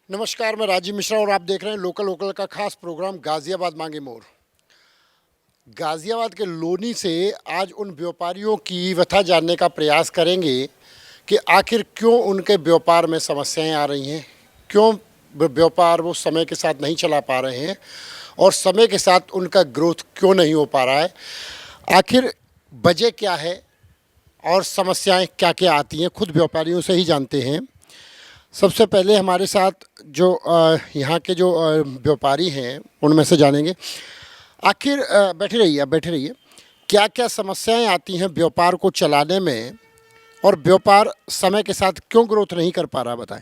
नमस्कार, मैं राजीव मिश्रा और आप देख रहे हैं लोकल लोकल का खास प्रोग्राम गाजियाबाद मांगे मोर। गाजियाबाद के लोनी से आज उन व्यापारियों की व्यथा जानने का प्रयास करेंगे कि आखिर क्यों उनके व्यापार में समस्याएं आ रही हैं, क्यों व्यापार वो समय के साथ नहीं चला पा रहे हैं और समय के साथ उनका ग्रोथ क्यों नहीं हो पा रहा है। आखिर वजह क्या है और समस्याएं क्या क्या आती हैं, खुद व्यापारियों से ही जानते हैं। सबसे पहले हमारे साथ जो यहाँ के जो व्यापारी हैं उनमें से जानेंगे। आखिर बैठे रहिए, क्या क्या समस्याएं आती हैं व्यापार को चलाने में और व्यापार समय के साथ क्यों ग्रोथ नहीं कर पा रहा, बताएं।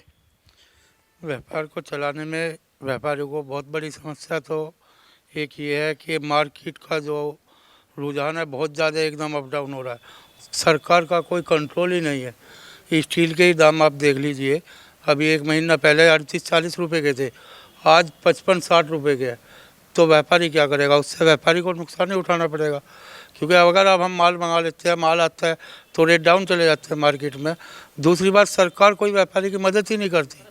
व्यापार को चलाने में व्यापारियों को बहुत बड़ी समस्या तो एक ये है कि मार्केट का जो रुझान है बहुत ज़्यादा एकदम अप डाउन हो रहा है। सरकार का कोई कंट्रोल ही नहीं है। स्टील के ही दाम आप देख लीजिए, अभी एक महीना पहले 38-40 रुपये के थे, आज 55-60 रुपये के है। तो व्यापारी क्या करेगा? उससे व्यापारी को नुकसान ही उठाना पड़ेगा, क्योंकि अगर अब हम माल मंगा लेते हैं, माल आता है तो रेट डाउन चले जाते हैं मार्केट में। दूसरी बात, सरकार कोई व्यापारी की मदद ही नहीं करती।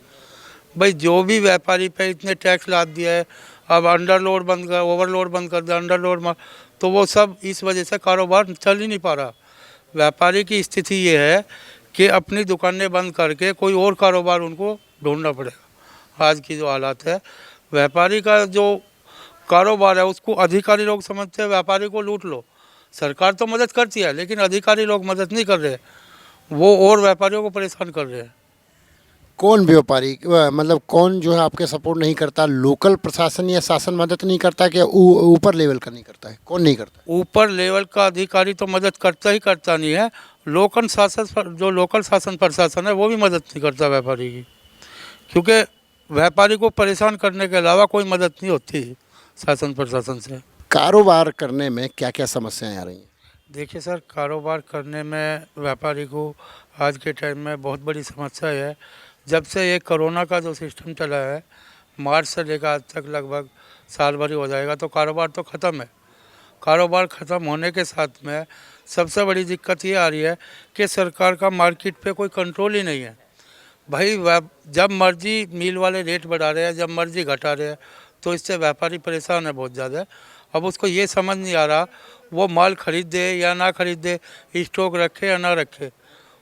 भाई जो भी व्यापारी पे इतने टैक्स लाद दिया है, अब अंडरलोड बंद कर, ओवरलोड बंद कर दिया, अंडरलोड, तो वो सब इस वजह से कारोबार चल ही नहीं पा रहा। व्यापारी की स्थिति ये है कि अपनी दुकानें बंद करके कोई और कारोबार उनको ढूंढना पड़ेगा। आज की जो हालात है, व्यापारी का जो कारोबार है उसको अधिकारी लोग समझते हैं व्यापारी को लूट लो। सरकार तो मदद करती है, लेकिन अधिकारी लोग मदद नहीं कर रहे, वो और व्यापारियों को परेशान कर रहे हैं। कौन व्यापारी मतलब कौन जो है आपके सपोर्ट नहीं करता? लोकल प्रशासन या शासन मदद नहीं करता कि ऊपर लेवल का नहीं करता है? कौन नहीं करता? ऊपर लेवल का अधिकारी तो मदद करता ही करता नहीं है, लोकल शासन प्रशासन है वो भी मदद नहीं करता व्यापारी की, क्योंकि व्यापारी को परेशान करने के अलावा कोई मदद नहीं होती शासन प्रशासन से। कारोबार करने में क्या क्या समस्याएं आ रही हैं? देखिए सर, कारोबार करने में व्यापारी को आज के टाइम में बहुत बड़ी समस्या है। जब से ये कोरोना का जो सिस्टम चला है, मार्च से लेकर आज तक लगभग साल भर ही हो जाएगा, तो कारोबार तो ख़त्म है। कारोबार ख़त्म होने के साथ में सबसे बड़ी दिक्कत ये आ रही है कि सरकार का मार्केट पे कोई कंट्रोल ही नहीं है। भाई जब मर्जी मिल वाले रेट बढ़ा रहे हैं, जब मर्जी घटा रहे हैं, तो इससे व्यापारी परेशान है बहुत ज़्यादा। अब उसको ये समझ नहीं आ रहा वो माल खरीदे या ना खरीदे, स्टॉक रखे या ना रखे।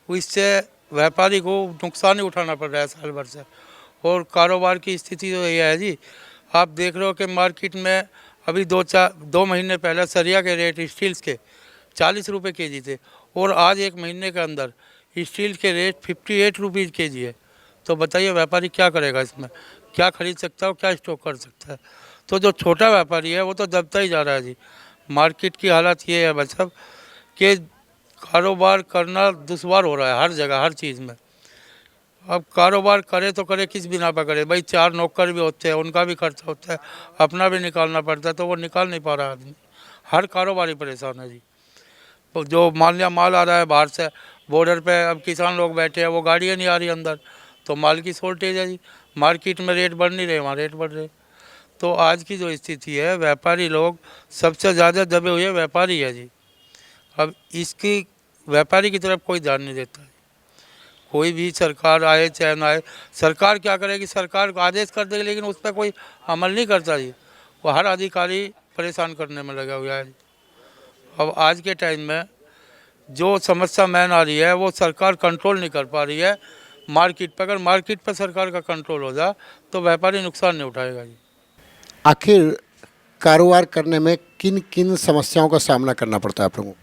इससे व्यापारी को नुकसान ही उठाना पड़ रहा है साल भर से। और कारोबार की स्थिति तो ये है जी, आप देख रहे हो कि मार्केट में अभी 2 महीने पहले सरिया के रेट स्टील्स के 40 रुपये के जी थे, और आज एक महीने के अंदर स्टील के रेट 58 रुपीज़ के जी है। तो बताइए व्यापारी क्या करेगा? इसमें क्या खरीद सकता है और क्या स्टॉक कर सकता है? तो जो छोटा व्यापारी है वो तो दबता ही जा रहा है जी। मार्केट की हालत ये है बस अब कि कारोबार करना दुश्वार हो रहा है हर जगह, हर चीज़ में। अब कारोबार करे तो करे किस बिना पर करे? भाई 4 नौकर भी होते हैं, उनका भी खर्चा होता है, अपना भी निकालना पड़ता है, तो वो निकाल नहीं पा रहा आदमी। हर कारोबारी परेशान है जी। तो जो मान लिया माल आ रहा है बाहर से, बॉर्डर पे अब किसान लोग बैठे हैं, वो गाड़ियाँ नहीं आ रही अंदर, तो माल की शॉर्टेज है जी। मार्केट में रेट बढ़ नहीं रहे, वहाँ रेट बढ़ रहे। तो आज की जो स्थिति है, व्यापारी लोग सबसे ज़्यादा दबे हुए व्यापारी है जी। अब इसकी व्यापारी की तरफ कोई ध्यान नहीं देता है। कोई भी सरकार आए चाहे ना आए, सरकार क्या करेगी? सरकार आदेश कर देगी, लेकिन उस पर कोई अमल नहीं करता जी। वो हर अधिकारी परेशान करने में लगा हुआ है जी। अब आज के टाइम में जो समस्या मैन आ रही है वो सरकार कंट्रोल नहीं कर पा रही है मार्केट पर। अगर मार्केट पर सरकार का कंट्रोल हो जाए तो व्यापारी नुकसान नहीं उठाएगा जी। आखिर कारोबार करने में किन किन समस्याओं का सामना करना पड़ता है आप लोगों को?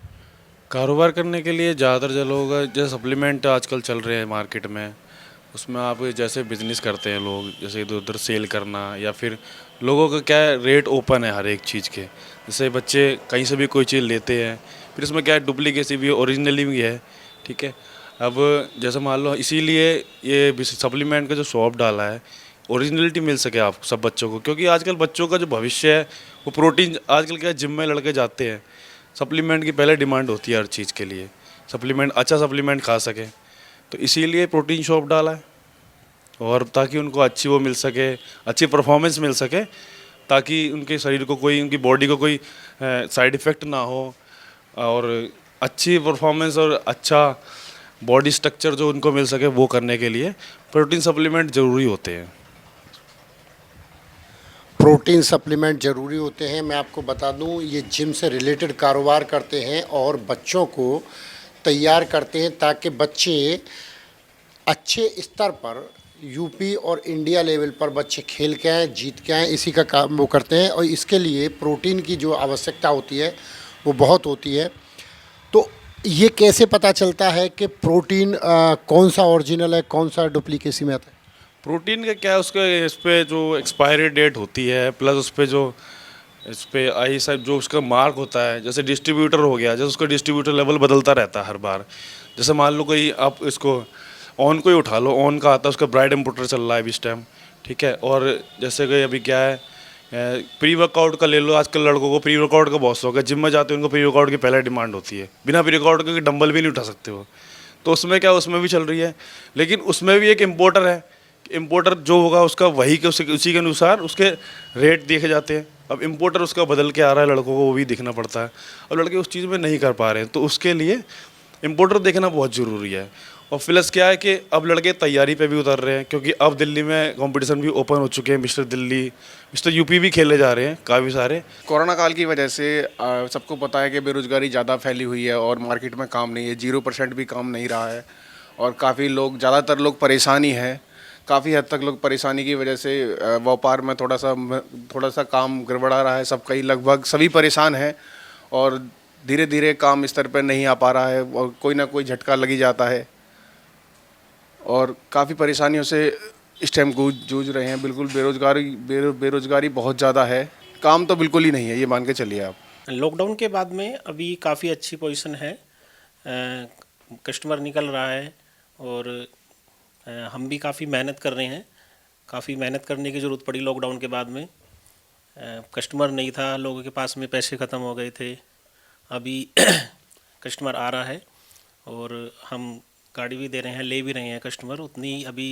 कारोबार करने के लिए ज़्यादातर जो लोग जैसे सप्लीमेंट आजकल चल रहे हैं मार्केट में, उसमें आप जैसे बिजनेस करते हैं लोग, जैसे इधर उधर सेल करना, या फिर लोगों का क्या है, रेट ओपन है हर एक चीज़ के। जैसे बच्चे कहीं से भी कोई चीज़ लेते हैं, फिर उसमें क्या है, डुप्लीकेसी भी है, ओरिजिनली भी है, ठीक है। अब जैसे मान लो इसीलिए ये सप्लीमेंट का जो शॉप डाला है, ओरिजिनलिटी मिल सके आप सब बच्चों को, क्योंकि आजकल बच्चों का जो भविष्य है वो प्रोटीन, आजकल क्या जिम में लड़के जाते हैं, सप्लीमेंट की पहले डिमांड होती है हर चीज़ के लिए, सप्लीमेंट अच्छा सप्लीमेंट खा सके, तो इसीलिए प्रोटीन शॉप डाला है। और ताकि उनको अच्छी वो मिल सके, अच्छी परफॉर्मेंस मिल सके, ताकि उनके शरीर को कोई, उनकी बॉडी को कोई साइड इफ़ेक्ट ना हो, और अच्छी परफॉर्मेंस और अच्छा बॉडी स्ट्रक्चर जो उनको मिल सके, वो करने के लिए प्रोटीन सप्लीमेंट ज़रूरी होते हैं। प्रोटीन सप्लीमेंट ज़रूरी होते हैं। मैं आपको बता दूं, ये जिम से रिलेटेड कारोबार करते हैं और बच्चों को तैयार करते हैं ताकि बच्चे अच्छे स्तर पर यूपी और इंडिया लेवल पर बच्चे खेल के आएँ, जीत के आएँ, इसी का काम वो करते हैं। और इसके लिए प्रोटीन की जो आवश्यकता होती है वो बहुत होती है। तो ये कैसे पता चलता है कि प्रोटीन कौन सा ओरिजिनल है, कौन सा डुप्लीकेसी में आता है? प्रोटीन का क्या है, उसके इस पे जो एक्सपायरी डेट होती है प्लस उस पे जो इस पे आई साहब जो उसका मार्क होता है, जैसे डिस्ट्रीब्यूटर हो गया, जैसे उसका डिस्ट्रीब्यूटर लेवल बदलता रहता है हर बार। जैसे मान लो कोई आप इसको ऑन को ही उठा लो, ऑन का आता है, उसका ब्राइट इम्पोर्टर चल रहा है इस टाइम, ठीक है। और जैसे कि अभी क्या है, प्री वर्कआउट का ले लो, आजकल लड़कों को प्री वर्कआउट का बहुत शौक है, जिम में जाते हैं उनको प्री वर्कआउट की पहले डिमांड होती है, बिना प्री वर्कआउट के डंबल भी नहीं उठा सकते हो। तो उसमें क्या, उसमें भी चल रही है, लेकिन उसमें भी एक इम्पोर्टर है, इम्पोर्टर जो होगा उसका वही के उसी के अनुसार उसके रेट देखे जाते हैं। अब इम्पोर्टर उसका बदल के आ रहा है, लड़कों को वो भी देखना पड़ता है। अब लड़के उस चीज़ में नहीं कर पा रहे हैं, तो उसके लिए इम्पोर्टर देखना बहुत ज़रूरी है। और प्लस क्या है कि अब लड़के तैयारी पे भी उतर रहे हैं, क्योंकि अब दिल्ली में कंपटीशन भी ओपन हो चुके हैं, मिस्टर दिल्ली, मिस्टर यूपी भी खेले जा रहे हैं काफ़ी सारे। कोरोना काल की वजह से सबको पता है कि बेरोज़गारी ज़्यादा फैली हुई है और मार्केट में काम नहीं है, 0% भी काम नहीं रहा है और काफ़ी लोग, ज़्यादातर लोग परेशान ही हैं। काफ़ी हद तक लोग परेशानी की वजह से व्यापार में थोड़ा सा काम गड़बड़ा रहा है, सबका ही लगभग सभी परेशान हैं और धीरे धीरे काम स्तर पर नहीं आ पा रहा है और कोई ना कोई झटका लगी जाता है और काफ़ी परेशानियों से इस टाइम जूझ रहे हैं। बिल्कुल बेरोज़गारी बहुत ज़्यादा है, काम तो बिल्कुल ही नहीं है, ये मान के चलिए आप। लॉकडाउन के बाद में अभी काफ़ी अच्छी पोजीशन है, कस्टमर निकल रहा है और हम भी काफ़ी मेहनत कर रहे हैं। काफ़ी मेहनत करने की ज़रूरत पड़ी लॉकडाउन के बाद में, कस्टमर नहीं था, लोगों के पास में पैसे ख़त्म हो गए थे। अभी कस्टमर आ रहा है और हम गाड़ी भी दे रहे हैं, ले भी रहे हैं कस्टमर। उतनी अभी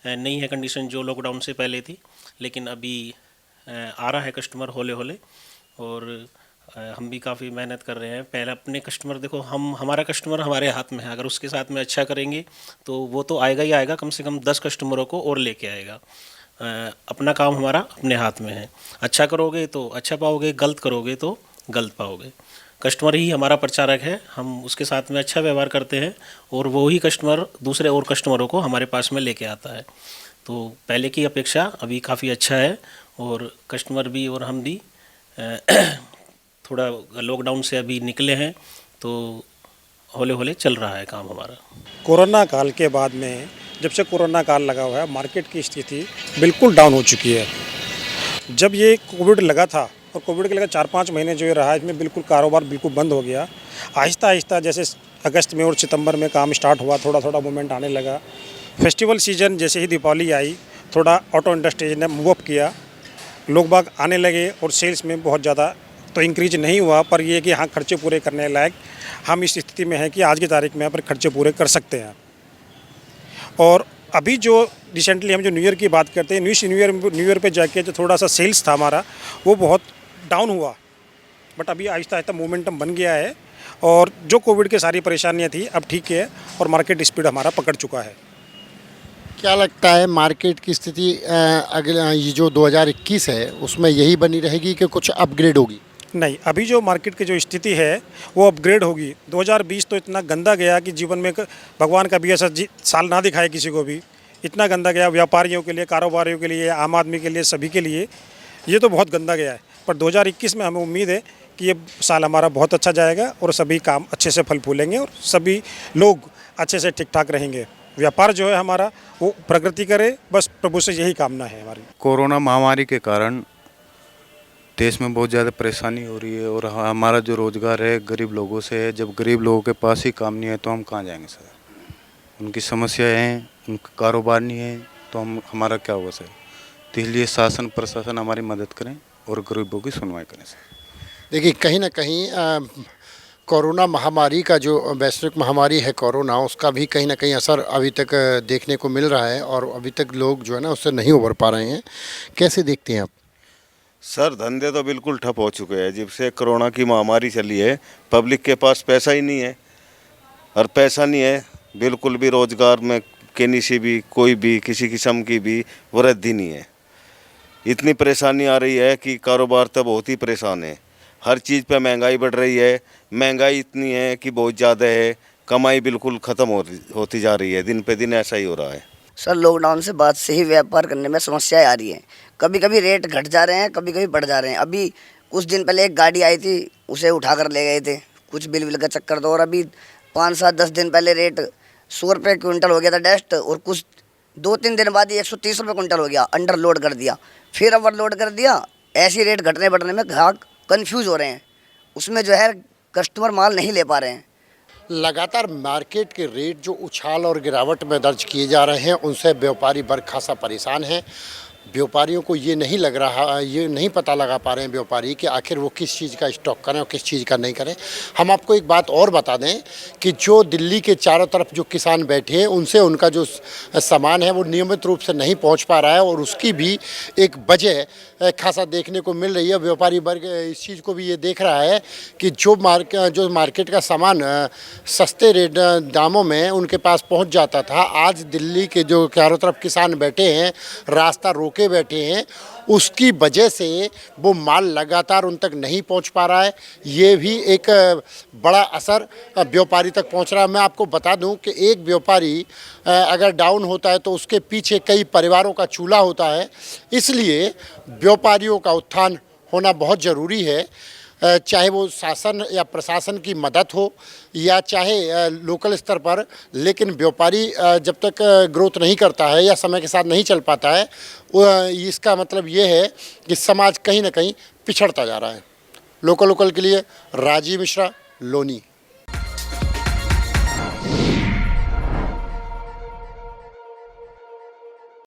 नहीं है कंडीशन जो लॉकडाउन से पहले थी, लेकिन अभी आ रहा है कस्टमर होले होले और हम भी काफ़ी मेहनत कर रहे हैं। पहले अपने कस्टमर देखो, हमारा कस्टमर हमारे हाथ में है, अगर उसके साथ में अच्छा करेंगे तो वो तो आएगा ही आएगा, कम से कम 10 कस्टमरों को और लेके आएगा। अपना काम हमारा अपने हाथ में है, अच्छा करोगे तो अच्छा पाओगे, गलत करोगे तो गलत पाओगे। कस्टमर ही हमारा प्रचारक है, हम उसके साथ में अच्छा व्यवहार करते हैं और वो ही कस्टमर दूसरे और कस्टमरों को हमारे पास में लेके आता है। तो पहले की अपेक्षा अभी काफ़ी अच्छा है और कस्टमर भी और हम भी थोड़ा लॉकडाउन से अभी निकले हैं, तो हौले हौले चल रहा है काम हमारा। कोरोना काल के बाद में, जब से कोरोना काल लगा हुआ है, मार्केट की स्थिति बिल्कुल डाउन हो चुकी है। जब ये कोविड लगा था और कोविड के लगा 4-5 महीने जो ये रहा, इसमें बिल्कुल कारोबार बिल्कुल बंद हो गया। आहिस्ता आहिस्ता जैसे अगस्त में और सितंबर में काम स्टार्ट हुआ, थोड़ा थोड़ा मूवमेंट आने लगा। फेस्टिवल सीजन जैसे ही दीपावली आई, थोड़ा ऑटो इंडस्ट्री ने मूव अप किया, लोग बाग आने लगे और सेल्स में बहुत ज़्यादा तो इंक्रीज नहीं हुआ, पर ये कि हाँ, खर्चे पूरे करने लायक हम इस स्थिति में हैं कि आज की तारीख में पर खर्चे पूरे कर सकते हैं। और अभी जो रिसेंटली हम जो न्यू ईयर की बात करते हैं, न्यू ईयर पे जाके जो थोड़ा सा सेल्स था हमारा वो बहुत डाउन हुआ, बट अभी आहिस्ता आहिस्ता मोमेंटम बन गया है और जो कोविड की सारी परेशानियां थी अब ठीक है और मार्केट स्पीड हमारा पकड़ चुका है। क्या लगता है मार्केट की स्थिति अगले ये जो 2021 है उसमें यही बनी रहेगी कि कुछ अपग्रेड होगी? नहीं, अभी जो मार्केट की जो स्थिति है वो अपग्रेड होगी। 2020 तो इतना गंदा गया कि जीवन में भगवान का भी ऐसा साल ना दिखाए किसी को भी। इतना गंदा गया व्यापारियों के लिए, कारोबारियों के लिए, आम आदमी के लिए, सभी के लिए ये तो बहुत गंदा गया है। पर 2021 में हमें उम्मीद है कि ये साल हमारा बहुत अच्छा जाएगा और सभी काम अच्छे से फल फूलेंगे और सभी लोग अच्छे से ठीक ठाक रहेंगे। व्यापार जो है हमारा वो प्रगति करे, बस प्रभु से यही कामना है हमारी। कोरोना महामारी के कारण देश में बहुत ज़्यादा परेशानी हो रही है और हमारा जो रोज़गार है गरीब लोगों से है। जब गरीब लोगों के पास ही काम नहीं है तो हम कहाँ जाएंगे सर? उनकी समस्याएं हैं, उनका कारोबार नहीं है तो हमारा क्या होगा सर? तो इसलिए शासन प्रशासन हमारी मदद करें और गरीबों की सुनवाई करें सर। देखिए, कहीं ना कहीं कोरोना महामारी का जो वैश्विक महामारी है कोरोना, उसका भी कहीं ना कहीं असर अभी तक देखने को मिल रहा है और अभी तक लोग जो है ना उससे नहीं उभर पा रहे हैं। कैसे देखते हैं आप? सर, धंधे तो बिल्कुल ठप हो चुके हैं। जब से कोरोना की महामारी चली है, पब्लिक के पास पैसा ही नहीं है और पैसा नहीं है बिल्कुल भी रोज़गार में कहीं से भी कोई भी किसी किस्म की भी वृद्धि नहीं है। इतनी परेशानी आ रही है कि कारोबार तो बहुत ही परेशान है। हर चीज़ पे महंगाई बढ़ रही है, महंगाई इतनी है कि बहुत ज़्यादा है, कमाई बिल्कुल ख़त्म होती जा रही है, दिन पे दिन ऐसा ही हो रहा है। सर लॉकडाउन से बाद से ही व्यापार करने में समस्याएं आ रही हैं। कभी कभी रेट घट जा रहे हैं, कभी कभी बढ़ जा रहे हैं। अभी कुछ दिन पहले एक गाड़ी आई थी, उसे उठा कर ले गए थे कुछ बिल का चक्कर तो, और अभी 5-7-10 दिन पहले रेट 100 रुपये क्विंटल हो गया था डस्ट, और कुछ 2-3 दिन बाद ही 130 रुपये क्विंटल हो गया, अंडर लोड कर दिया, फिर ओवर लोड कर दिया। ऐसी रेट घटने बढ़ने में ग्राहक कन्फ्यूज़ हो रहे हैं, उसमें जो है कस्टमर माल नहीं ले पा रहे हैं। लगातार मार्केट के रेट जो उछाल और गिरावट में दर्ज किए जा रहे हैं, उनसे व्यापारी वर्ग खासा परेशान है। व्यापारियों को ये नहीं लग रहा, ये नहीं पता लगा पा रहे हैं व्यापारी कि आखिर वो किस चीज़ का स्टॉक करें और किस चीज़ का नहीं करें। हम आपको एक बात और बता दें कि जो दिल्ली के चारों तरफ जो किसान बैठे हैं, उनसे उनका जो सामान है वो नियमित रूप से नहीं पहुंच पा रहा है, और उसकी भी एक वजह खासा देखने को मिल रही है। व्यापारी वर्ग इस चीज़ को भी ये देख रहा है कि जो मार्केट का सामान सस्ते रेट दामों में उनके पास पहुंच जाता था, आज दिल्ली के जो चारों तरफ किसान बैठे हैं, रास्ता रोके बैठे हैं, उसकी वजह से वो माल लगातार उन तक नहीं पहुंच पा रहा है। ये भी एक बड़ा असर व्यापारी तक पहुंच रहा है। मैं आपको बता दूं कि एक व्यापारी अगर डाउन होता है तो उसके पीछे कई परिवारों का चूल्हा होता है, इसलिए व्यापारियों का उत्थान होना बहुत ज़रूरी है। चाहे वो शासन या प्रशासन की मदद हो या चाहे लोकल स्तर पर, लेकिन व्यापारी जब तक ग्रोथ नहीं करता है या समय के साथ नहीं चल पाता है, इसका मतलब ये है कि समाज कहीं ना कहीं पिछड़ता जा रहा है। लोकल के लिए राजीव मिश्रा, लोनी।